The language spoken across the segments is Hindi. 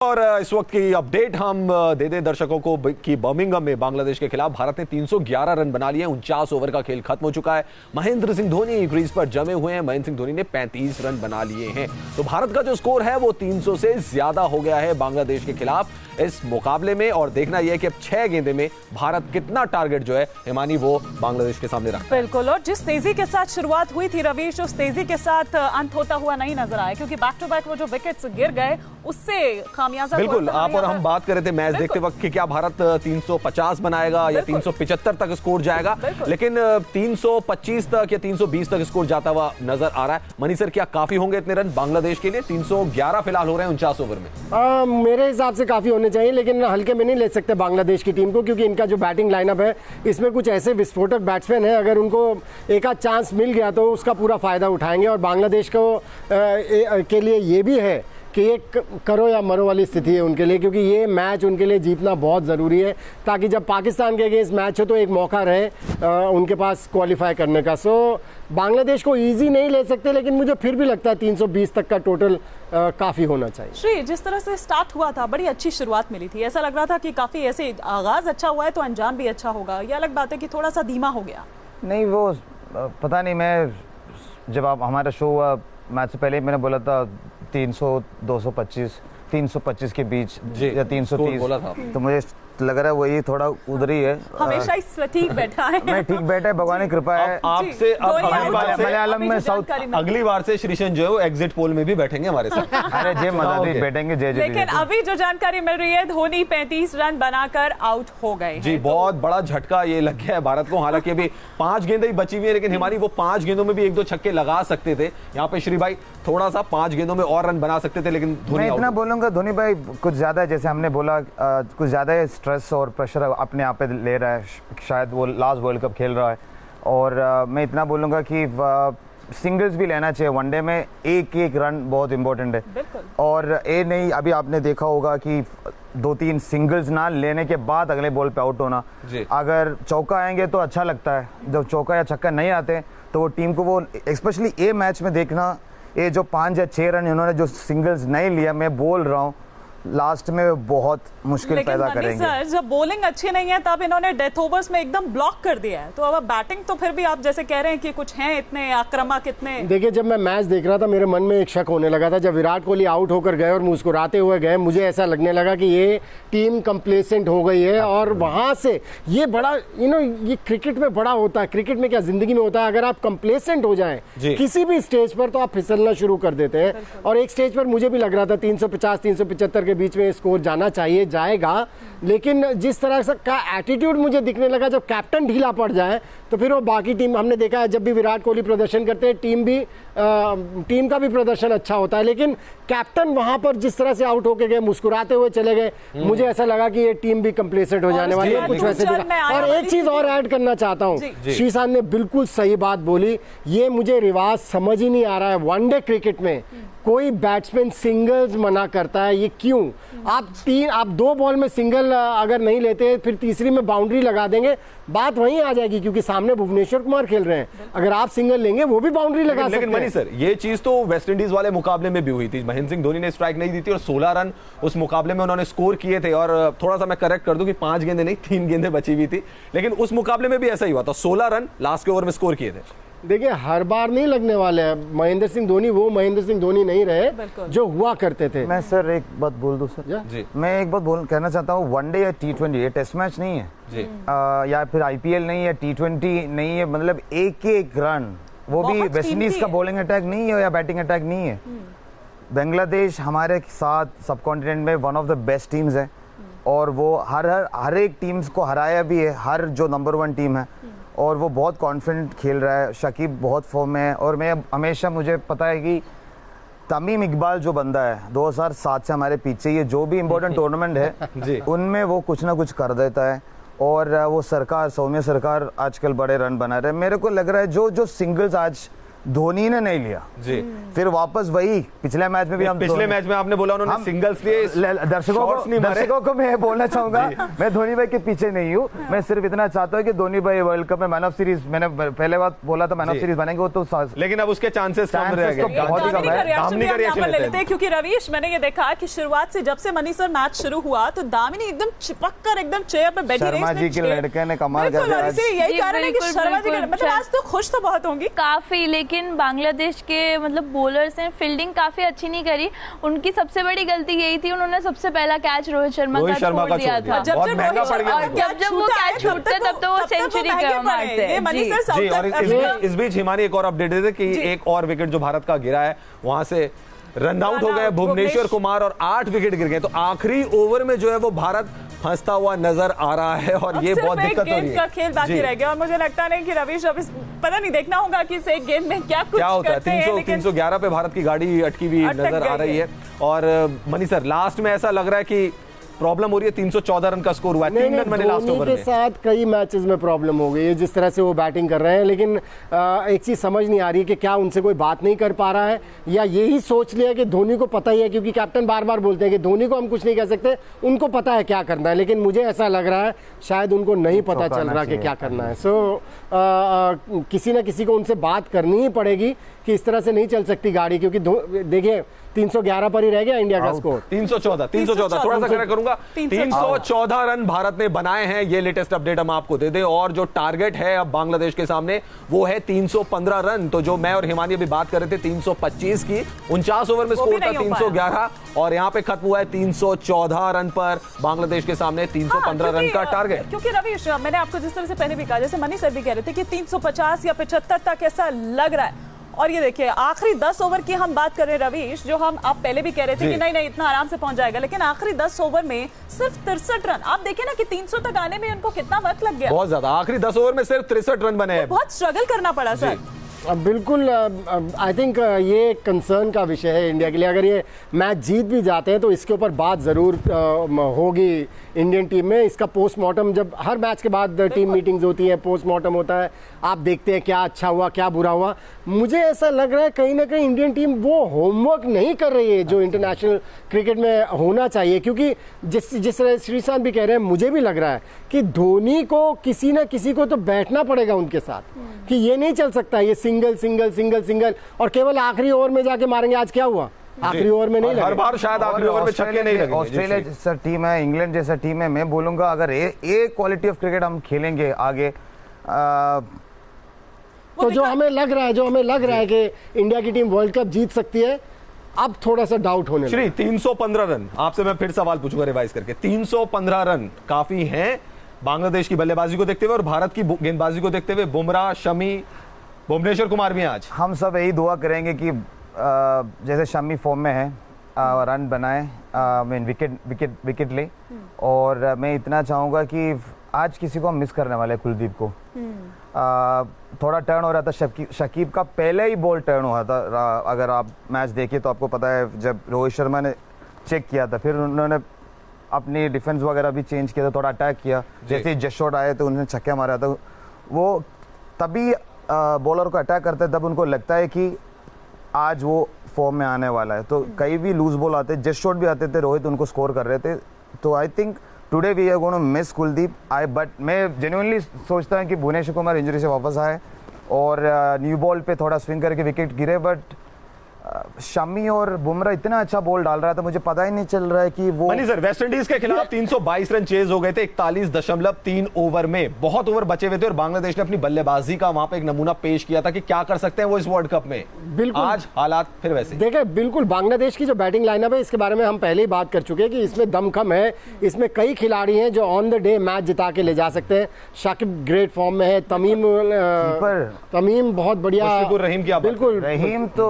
और इस वक्त की अपडेट हम दे दें दर्शकों को कि बर्मिंघम में बांग्लादेश के खिलाफ भारत ने 311 रन बना लिए। 49 ओवर का खेल खत्म हो चुका है। महेंद्र सिंह धोनी क्रीज पर जमे हुए हैं। महेंद्र सिंह धोनी ने 35 रन बना लिए हैं। तो भारत का जो स्कोर है वो 300 से ज्यादा हो गया है बांग्लादेश के खिलाफ इस मुकाबले में। और देखना यह है कि अब 6 गेंदे में भारत कितना टारगेट जो है हिमानी वो बांग्लादेश के सामने रखा। बिल्कुल, और जिस तेजी के साथ शुरुआत हुई थी रवीश, उस तेजी के साथ अंत होता हुआ नहीं नजर आया, क्योंकि बैक टू बैक वो जो विकेट्स गिर गए उससे खामियाजा। बिल्कुल, आप और हम बात कर रहे थे मैच देखते वक्त कि क्या भारत 350 बनाएगा या 375 तक स्कोर जाएगा, लेकिन 325 तक या 320 तक स्कोर जाता हुआ नजर आ रहा है। मनी सर, क्या काफी होंगे इतने रन बांग्लादेश के लिए? 311 फिलहाल हो रहे हैं 49 ओवर में। मेरे हिसाब से काफी होने चाहिए, लेकिन हल्के में नहीं ले सकते बांग्लादेश की टीम को, क्योंकि इनका जो बैटिंग लाइनअप है इसमें कुछ ऐसे विस्फोटक बैट्समैन हैं, अगर उनको एक आध चांस मिल गया तो उसका पूरा फायदा उठाएंगे। और बांग्लादेश को के लिए ये भी है कि ये करो या मरो वाली स्थिति है उनके लिए, क्योंकि ये मैच उनके लिए जीतना बहुत ज़रूरी है, ताकि जब पाकिस्तान के अगेंस्ट मैच हो तो एक मौका रहे उनके पास क्वालिफाई करने का। सो बांग्लादेश को इजी नहीं ले सकते, लेकिन मुझे फिर भी लगता है 320 तक का टोटल काफ़ी होना चाहिए। श्री, जिस तरह से स्टार्ट हुआ था, बड़ी अच्छी शुरुआत मिली थी, ऐसा लग रहा था कि काफ़ी ऐसे आगाज़ अच्छा हुआ है तो अंजाम भी अच्छा होगा। ये अलग बात है कि थोड़ा सा धीमा हो गया। नहीं, वो पता नहीं, मैं जब आप हमारा शो हुआ मैच से पहले मैंने बोला था 300, 225, 325 के बीच या 330 बोला था। तो मुझे लग रहा है वही थोड़ा उधर ही है। हमेशा इस ठीक बैठा है। मैं ठीक बैठा है, भगवान की कृपा है। आपसे मलयालम में साउथ अगली बार से श्रीशन जो है वो एग्जिट पोल में भी बैठेंगे हमारे साथ। अरे जय मदारी बैठेंगे, जय जय। लेकिन अभी जो जानकारी मिल रही है, धोनी 35 रन बनाकर आउट हो गए जी। बहुत बड़ा झटका ये लग गया है भारत को। हालांकि अभी 5 गेंदें ही बची हुई है, लेकिन हिमानी वो 5 गेंदों में भी 1-2 छक्के लगा सकते थे। यहाँ पे श्री भाई थोड़ा सा 5 गेंदों में और रन बना सकते थे, लेकिन मैं इतना बोलूंगा धोनी भाई कुछ ज्यादा, जैसे हमने बोला, कुछ ज्यादा स्ट्रेस और प्रेशर अपने आप पे ले रहा है। शायद वो लास्ट वर्ल्ड कप खेल रहा है। और मैं इतना बोलूँगा कि सिंगल्स भी लेना चाहिए वनडे में। एक रन बहुत इंपॉर्टेंट है। और ये नहीं, अभी आपने देखा होगा कि 2-3 सिंगल्स ना लेने के बाद अगले बॉल पे आउट होना। अगर चौका आएंगे तो अच्छा लगता है, जब चौका या छक्का नहीं आते तो वो टीम को, वो स्पेशली ए मैच में देखना, ये जो 5 या 6 रन इन्होंने जो सिंगल्स नहीं लिया, मैं बोल रहा हूँ लास्ट में बहुत मुश्किल पैदा करेंगे। सर, जब बॉलिंग अच्छी नहीं है तब इन्होंने डेथ ओवर्स में एकदम ब्लॉक कर दिया है, तो अब बैटिंग तो फिर भी आप जैसे कह रहे हैं कि कुछ हैं इतने आक्रामक, इतने। देखिए, जब मैं मैच देख रहा था मेरे मन में एक शक होने लगा था। जब विराट कोहली आउट होकर गए और मुस्कुराते हुए गए, मुझे ऐसा लगने लगा कि ये टीम कंप्लेसेंट हो गई है। और वहां से ये बड़ा ये क्रिकेट में बड़ा होता है। क्रिकेट में क्या, जिंदगी में होता है, अगर आप कंप्लेसेंट हो जाए किसी भी स्टेज पर तो आप फिसलना शुरू कर देते हैं। और एक स्टेज पर मुझे भी लग रहा था 350-375 के बीच में स्कोर जाना चाहिए, जाएगा। लेकिन जिस तरह से का एटीट्यूड मुझे दिखने लगा, जब कैप्टन ढीला पड़ जाए तो फिर वो बाकी टीम, हमने देखा है जब भी विराट कोहली प्रदर्शन करते हैं टीम का भी प्रदर्शन अच्छा होता है, लेकिन कैप्टन वहां पर जिस तरह से आउट होके गए, मुस्कुराते हुए चले गए, मुझे ऐसा लगा कि ये टीम भी कंप्लेसेंट हो जाने वाली है, कुछ वैसे दिखा। और एक चीज और ऐड करना चाहता हूँ, श्रीशांत ने बिल्कुल सही बात बोली। ये मुझे रिवाज समझ ही नहीं आ रहा है, वनडे क्रिकेट में कोई बैट्समैन सिंगल्स मना करता है, ये क्यों? आप 2 बॉल में सिंगल अगर नहीं लेते, फिर तीसरी में बाउंड्री लगा देंगे, बात वहीं आ जाएगी, क्योंकि सामने भुवनेश्वर कुमार खेल रहे हैं। अगर आप सिंगल लेंगे वो भी बाउंड्री लगा सकते हैं। लेकिन मनी सर, ये चीज तो वेस्ट इंडीज वाले मुकाबले में भी हुई थी। महेंद्र सिंह धोनी ने स्ट्राइक नहीं दी थी और 16 रन उस मुकाबले में उन्होंने स्कोर किए थे। और थोड़ा सा मैं करेक्ट कर दूं कि 5 गेंदें नहीं, 3 गेंदें बची हुई थी, लेकिन उस मुकाबले में भी ऐसा ही हुआ था। 16 रन लास्ट के ओवर में स्कोर किए थे। देखिए, हर बार नहीं लगने वाले हैं। महेंद्र सिंह धोनी वो महेंद्र सिंह धोनी नहीं रहे जो हुआ करते थे। मैं सर एक बात बोल दूं सर जी। मैं एक बात कहना चाहता हूँ, वनडे या T20 ये टेस्ट मैच नहीं है जी। या फिर IPL नहीं है, T20 नहीं है, मतलब एक रन, वो भी वेस्ट इंडीज का बॉलिंग अटैक नहीं है या बैटिंग अटैक नहीं है। बांग्लादेश हमारे साथ सब कॉन्टिनेंट में one of the best teams है, और वो हर एक टीम्स को हराया भी है, हर जो नंबर 1 टीम है, और वो बहुत कॉन्फिडेंट खेल रहा है। शकीब बहुत फॉर्म में है, और मैं हमेशा, मुझे पता है कि तमीम इकबाल जो बंदा है 2007 से हमारे पीछे, ये जो भी इम्पोर्टेंट टूर्नामेंट है उनमें वो कुछ ना कुछ कर देता है। और वो सरकार, सौम्य सरकार आजकल बड़े रन बना रहे हैं। मेरे को लग रहा है जो सिंगल्स आज धोनी ने नहीं लिया जी। फिर वापस वही पिछले मैच में भी हम पिछले मैच में आपने बोला उन्होंने सिंगल्स लिए, दर्शकों को मैं बोलना चाहूंगा मैं धोनी भाई के पीछे नहीं हूँ, मैं सिर्फ इतना चाहता हूँ कि धोनी भाई वर्ल्ड कप में मैन ऑफ सीरीज, मैंने पहले बात बोला था मैन ऑफ सीरीज बनेंगे वो तो, लेकिन अब उसके चांसेस कम रह गए, बहुत ही कम है। क्योंकि रवीश मैंने ये देखा कि शुरुआत से जब से मनी सर मैच शुरू हुआ तो दामिनी एकदम चिपक कर एकदम चेयर पे बैठी रही। शर्मा जी के लड़के ने कमाल कर दिया, यही कारण है कि शर्मा जी मतलब आज तो खुश तो बहुत होंगी काफी, लेकिन बांग्लादेश के मतलब बॉलर्स ने फील्डिंग काफी अच्छी नहीं करी। उनकी सबसे बड़ी गलती यही थी, उन्होंने सबसे पहला कैच रोहित शर्मा का छोड़ दिया था। जब वो कैच छूटता तब तो वो सेंचुरी का मारते। और इस बीच हिमानी एक और अपडेट देते कि एक और विकेट जो भारत का गिरा है वहां से रन आउट हो गए भुवनेश्वर कुमार और 8 विकेट गिर गए। तो आखिरी ओवर में जो है वो भारत फंसता हुआ नजर आ रहा है और ये बहुत दिक्कत हो रही है। का खेल बाकी रह गया और मुझे लगता नहीं कि रवीश अब पता नहीं देखना होगा कि इस एक गेम में क्या होता है। 311 पे भारत की गाड़ी अटकी हुई नजर आ रही है। और मनी सर लास्ट में ऐसा लग रहा है कि प्रॉब्लम हो रही है, 314 रन का स्कोर हुआ है, 3 रन बने लास्ट ओवर में। के साथ कई मैचेस में प्रॉब्लम हो गई है जिस तरह से वो बैटिंग कर रहे हैं, लेकिन एक चीज समझ नहीं आ रही है कि क्या उनसे कोई बात नहीं कर पा रहा है या यही सोच लिया कि धोनी को पता ही है, क्योंकि कैप्टन बार बार बोलते हैं कि धोनी को हम कुछ नहीं कह सकते, उनको पता है क्या करना है, लेकिन मुझे ऐसा लग रहा है शायद उनको नहीं पता चल रहा कि क्या करना है। सो किसी ना किसी को उनसे बात करनी ही पड़ेगी कि इस तरह से नहीं चल सकती गाड़ी, क्योंकि देखिए 311 पर ही रह गया इंडिया का स्कोर। 314 थोड़ा सा करेक्ट करूंगा, 314 रन भारत ने बनाए हैं। ये लेटेस्ट अपडेट हम आपको दे दें। और जो टारगेट है अब बांग्लादेश के सामने वो है 315 रन। तो जो मैं और हिमानी अभी बात कर रहे थे 325 की, 49 ओवर में स्कोर था 311 और यहाँ पे खत्म हुआ है 314 रन पर बांग्लादेश के सामने 315 रन का टारगेट। क्योंकि रवीश मैंने आपको जिस तरह से पहले भी कहा, जैसे मनी सर भी कह रहे थे कि 350 या 75 तक ऐसा लग रहा है। और ये देखिए आखिरी 10 ओवर की हम बात कर रहे हैं रवीश, जो हम आप पहले भी कह रहे थे कि नहीं इतना आराम से पहुंच जाएगा, लेकिन आखिरी 10 ओवर में सिर्फ 63 रन। आप देखिए ना कि 300 तक आने में उनको कितना वक्त लग गया। बहुत ज्यादा, आखिरी 10 ओवर में सिर्फ 63 रन बने हैं। बहुत स्ट्रगल करना पड़ा सर। बिल्कुल, आई थिंक ये कंसर्न का विषय है इंडिया के लिए। अगर ये मैच जीत भी जाते हैं तो इसके ऊपर बात ज़रूर होगी इंडियन टीम में। इसका पोस्टमार्टम, जब हर मैच के बाद टीम मीटिंग्स होती है, पोस्टमार्टम होता है, आप देखते हैं क्या अच्छा हुआ क्या बुरा हुआ। मुझे ऐसा लग रहा है कहीं ना कहीं इंडियन टीम वो होमवर्क नहीं कर रही है जो इंटरनेशनल क्रिकेट में होना चाहिए, क्योंकि जिस तरह श्रीशांत भी कह रहे हैं, मुझे भी लग रहा है कि धोनी को किसी ना किसी को तो बैठना पड़ेगा उनके साथ, कि ये नहीं चल सकता ये सिंगल सिंगल सिंगल सिंगल और केवल आखिरी ओवर में जाके मारेंगे। आज क्या हुआ, आखिरी ओवर में नहीं लगे, हर बार शायद आखिरी ओवर में छक्के नहीं लगे। ऑस्ट्रेलिया जैसा टीम है, इंग्लैंड जैसा टीम है, मैं बोलूंगा अगर ये क्वालिटी ऑफ क्रिकेट हम खेलेंगे आगे, तो जो हमें लग रहा है कि इंडिया की टीम वर्ल्ड कप जीत सकती है, अब थोड़ा सा डाउट होने श्री 315 रन, आपसे मैं फिर सवाल पूछूंगा रिवाइज करके। 315 रन काफी हैं बांग्लादेश की बल्लेबाजी को देखते हुए और भारत की गेंदबाजी को देखते हुए। बुमराह, शमी, भुवनेश्वर कुमार भी आज। हम सब यही दुआ करेंगे कि जैसे शमी फॉर्म में है, रन बनाए, मीन विकेट ले। और मैं इतना चाहूँगा कि आज किसी को हम मिस करने वाले कुलदीप को। थोड़ा टर्न हो रहा था, शकीब का पहले ही बॉल टर्न हुआ था। अगर आप मैच देखिए तो आपको पता है, जब रोहित शर्मा ने चेक किया था, फिर उन्होंने अपनी डिफेंस वगैरह भी चेंज किया था, थोड़ा अटैक किया। जैसे जस्ट शॉट आए तो उन्होंने छक्का मारा था। वो तभी बॉलर को अटैक करते हैं, तब उनको लगता है कि आज वो फॉर्म में आने वाला है। तो कई भी लूज बॉल आते, जस्ट शॉट भी आते थे, रोहित उनको स्कोर कर रहे थे। तो I think today we are going to miss Kuldeep. But मैं जेन्युइनली सोचता हूँ कि भुवनेश्वर कुमार इंजरी से वापस आए और न्यू बॉल पे थोड़ा स्विंग करके विकेट गिरे। बट शमी और बुमराह इतना अच्छा बॉल डाल रहा था, मुझे पता ही नहीं चल रहा है कि वो। सर वेस्ट इंडीज के खिलाफ 322 रन चेज हो गए थे 41.3 ओवर में। बहुत ओवर बचे हुए थे और बांग्लादेश ने अपनी बल्लेबाजी का वहां पे एक नमूना पेश किया था कि क्या कर सकते हैं वो इस वर्ल्ड कप में। बिल्कुल आज हालात फिर वैसे देखे। बिल्कुल बांग्लादेश की जो बैटिंग लाइनअप है, इसके बारे में हम पहले ही बात कर चुके हैं कि इसमें दम कम है। इसमें कई खिलाड़ी हैं जो ऑन द डे मैच जिता के ले जा सकते हैं। शाकिब ग्रेट फॉर्म में है, तमीम बहुत बढ़िया, रहीम की बिल्कुल रहीम तो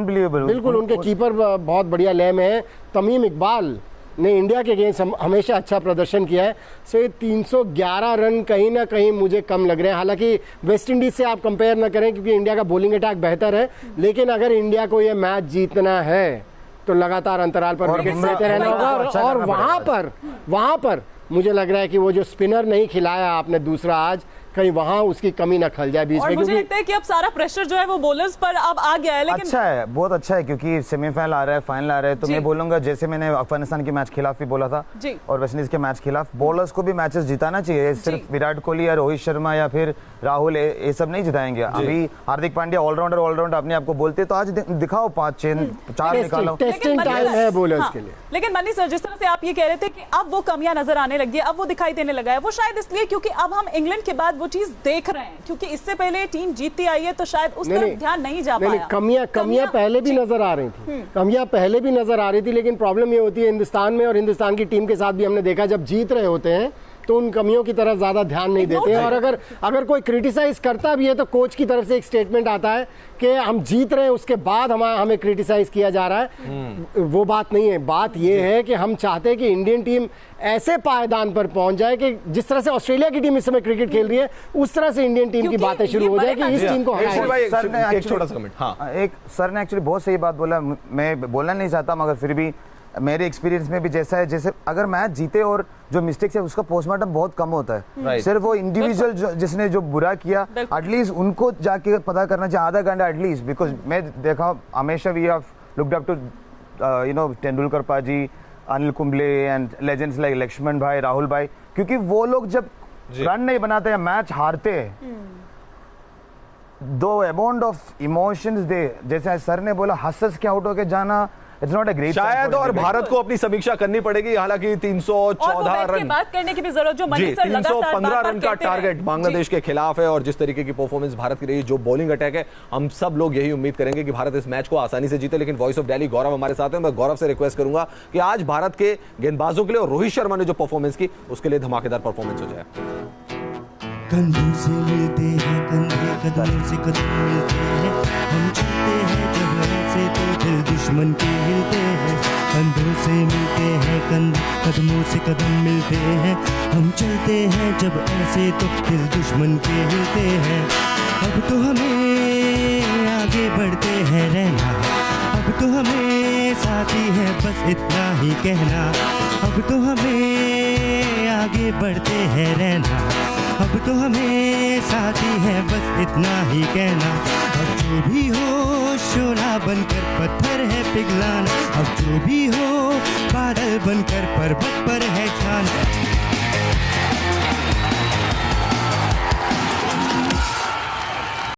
बिल्कुल उनके कीपर बहुत बढ़िया लय में है। तमीम इकबाल ने इंडिया के अगेंस्ट हमेशा अच्छा प्रदर्शन किया है। सो ये 311 रन कहीं ना कहीं मुझे कम लग रहे हैं। हालांकि वेस्ट इंडीज से आप कंपेयर ना करें क्योंकि इंडिया का बॉलिंग अटैक बेहतर है, लेकिन अगर इंडिया को ये मैच जीतना है तो लगातार अंतराल पर विकेट लेते रहना होगा। और वहां पर मुझे लग रहा है कि वो जो स्पिनर नहीं खिलाया आपने दूसरा आज, कहीं वहां उसकी कमी ना खल जाए बीच और में, मुझे क्योंकि लगता है कि अब सारा प्रेशर जो है वो बॉलर्स पर अब आ गया है। लेकिन अच्छा है, बहुत अच्छा है, क्योंकि सेमीफाइनल आ रहा है, फाइनल आ रहा है, तो जी। मैं बोलूंगा जैसे मैंने अफगानिस्तान के मैच खिलाफ भी बोला था जी। और वेस्टइंडीज के मैच खिलाफ, बॉलर्स को भी मैचेस जिताना चाहिए। सिर्फ विराट कोहली या रोहित शर्मा या फिर राहुल ये सब नहीं जिताएंगे। अभी हार्दिक पांड्या ऑलराउंडर अपने आप को बोलते, तो आज दिखाओ 4 निकालो। टेस्टिंग टाइम है बॉलर्स के लिए। लेकिन मनी सर, जिस तरह से आप ये कह रहे थे कि अब वो कमियां नजर आने लगी है, अब वो दिखाई देने लगा है, वो शायद इसलिए क्योंकि अब हम इंग्लैंड के बाद वो चीज देख रहे हैं, क्योंकि इससे पहले टीम जीतती आई है तो शायद उस तरफ ध्यान नहीं जा पाया। कमियां पहले भी नजर आ रही थी, कमियां पहले भी नजर आ रही थी, लेकिन प्रॉब्लम ये होती है हिंदुस्तान में, और हिंदुस्तान की टीम के साथ भी हमने देखा, जब जीत रहे होते हैं तो उन कमियों की तरफ ज्यादा ध्यान नहीं देते हैं। और अगर कोई क्रिटिसाइज करता भी है तो कोच की तरफ से एक स्टेटमेंट आता है कि हम जीत रहे हैं, उसके बाद हमें क्रिटिसाइज किया जा रहा है। वो बात नहीं है। बात ये है कि हम चाहते हैं कि इंडियन टीम ऐसे पायदान पर पहुंच जाए कि जिस तरह से ऑस्ट्रेलिया की टीम इस समय क्रिकेट खेल रही है, उस तरह से इंडियन टीम की बातें शुरू हो जाए कि इस टीम को एक छोटा सा कमेंट। हाँ, एक सर ने एक्चुअली बहुत सही बात बोला, मैं बोलना नहीं चाहता, मगर फिर भी मेरे एक्सपीरियंस में भी जैसा है, जैसे अगर मैच जीते और जो मिस्टेक्स है उसका पोस्टमार्टम बहुत कम होता है। सिर्फ वो इंडिविजुअल जिसने जो बुरा किया, एटलीस्ट उनको जाके पता करना चाहिए, आधा घंटा एटलीस्ट। बिकॉज मैं देखा हमेशा we have looked up to Tendulkar paaji, Anil Kumble and legends like Laxman bhai, Rahul भाई, क्योंकि वो लोग जब रन नहीं बनाते या मैच हारते हैं, दो अमाउंट ऑफ इमोशंस दे, जैसे सर ने बोला हंस के आउट होके जाना, इट्स नॉट अ ग्रेट शायद। और भारत को अपनी समीक्षा करनी पड़ेगी, हालांकि 314 रन बात करने की भी जरूरत, जो मनी सर 315 रन का टारगेट बांग्लादेश के खिलाफ है। और जिस तरीके की परफॉर्मेंस भारत की रही, जो बॉलिंग अटैक है, हम सब लोग यही उम्मीद करेंगे कि भारत इस मैच को आसानी से जीते। लेकिन वॉइस ऑफ दिल्ली गौरव हमारे साथ है, मैं गौरव से रिक्वेस्ट करूंगा कि आज भारत के गेंदबाजों के लिए और रोहित शर्मा ने जो परफॉर्मेंस की उसके लिए धमाकेदार परफॉर्मेंस हो जाए। कंधों से मिलते हैं कंधे, कदमों से कदम मिलते हैं, हम चलते हैं जब ऐसे तो दिल दुश्मन के हिलते हैं। कंधों से मिलते हैं कंधे, कदमों से कदम मिलते हैं, हम चलते हैं जब ऐसे तो दिल दुश्मन के हिलते हैं। अब तो हमें आगे बढ़ते हैं रहना, अब तो हमें साथी है बस इतना ही कहना। अब तो हमें आगे बढ़ते हैं रहना, अब तो हमें साथी है बस इतना ही कहना। अब जो भी हो शोला बनकर पत्थर है पिघलाना, अब जो भी हो बादल बनकर पर्वत पर है छान।